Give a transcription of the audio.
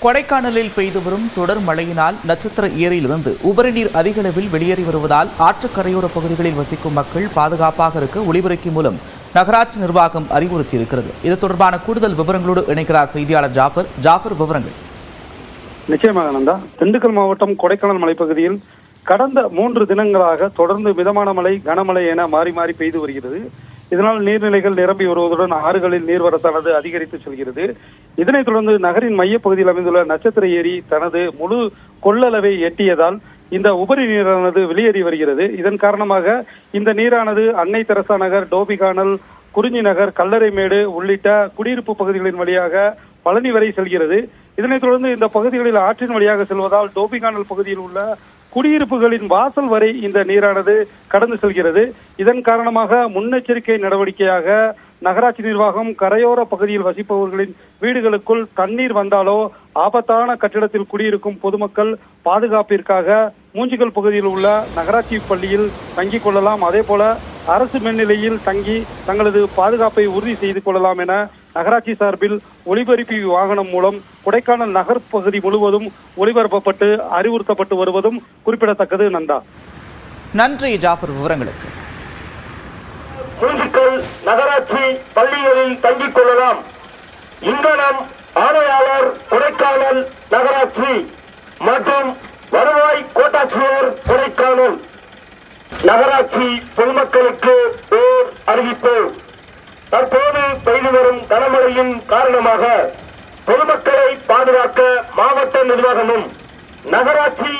கொடைக்கானலில் பெய்து வரும் தொடர் மழையினால் நட்சத்திர ஏரியிலிருந்து உபரி நீர் அதிக அளவில் வெளியேறி வருவதால் ஆற்றுக்கரையோர பகுதிகளில் வசிக்கும் மக்கள் பாதுகாப்பாக இருக்க ஒலிபெருக்கி மூலம் நகராட்சி நிர்வாகம் அறிவுறுத்தியிருக்கிறது. இது தொடர்பான கூடுதல் விவரங்களோடு இணைக்கிறார் செய்தியாளர் ஜாஃபர். விவரங்கள். நிச்சயமாக நந்தா. திண்டுக்கல் மாவட்டம் கொடைக்கானல் மலைப்பகுதியில் கடந்த 3 தினங்களாக தொடர்ந்து மிதமான மழை, கனமழை என மாறி மாறி பெய்து வருகிறது. இதனால் நீர்நிலைகள் நிரம்பி வருவதுடன் ஆறுகளில் நீர்வரத்தானது அதிகரித்து செல்கிறது. இதனைத் தொடர்ந்து நகரின் மையப்பகுதியில் அமைந்துள்ள நட்சத்திர ஏரி தனது முழு கொள்ளளவை எட்டியதால் இந்த உபரி நீரானது வெளியேறி வருகிறது. இதன் காரணமாக இந்த நீரானது அன்னை தெரசா நகர், டோபிகானல், குறிஞ்சி நகர், கல்லறைமேடு உள்ளிட்ட குடியிருப்பு பகுதிகளின் வழியாக பழனி வரை செல்கிறது. இதனைத் தொடர்ந்து இந்த பகுதிகளில் ஆற்றின் வழியாக செல்வதால் டோபிகானல் பகுதியில் உள்ள குடியிருப்புகளின் வாசல் வரை இந்த நீரானது கடந்து செல்கிறது. இதன் காரணமாக முன்னெச்சரிக்கை நடவடிக்கையாக நகராட்சி நிர்வாகம் கரையோர பகுதியில் வசிப்பவர்களின் வீடுகளுக்குள் தண்ணீர் வந்தாலோ ஆபத்தான கட்டிடத்தில் குடியிருக்கும் பொதுமக்கள் பாதுகாப்பிற்காக மூஞ்சிக்கல் பகுதியில் உள்ள நகராட்சி பள்ளியில் தங்கிக் கொள்ளலாம். அதே போல அரசு மேல்நிலையில் தங்கி தங்களது பாதுகாப்பை உறுதி செய்து கொள்ளலாம் என நகராட்சி சார்பில் ஒலிபரப்பி வாகனம் மூலம் கொடைக்கானல் நகர் பகுதி முழுவதும் ஒலிபரப்பப்பட்டு அறிவுறுத்தப்பட்டு வருவதும் குறிப்பிடத்தக்கது. நந்தா. நன்றி ஜாஃபர் விவரங்களுக்கு. மூஞ்சிக்கல் நகராட்சி பள்ளிகளில் தங்கிக் கொள்ளலாம். இங்கனம் ஆணையாளர் கொடைக்கானல் நகராட்சி மற்றும் வருவாய் கோட்டாட்சியர் கொடைக்கானல் நகராட்சி பொதுமக்களுக்கு ஓர் அறிவிப்பு. தற்போது பெய்து வரும் கனமழையின் காரணமாக பொதுமக்களை பாதுகாக்க மாவட்ட நிர்வாகமும் நகராட்சி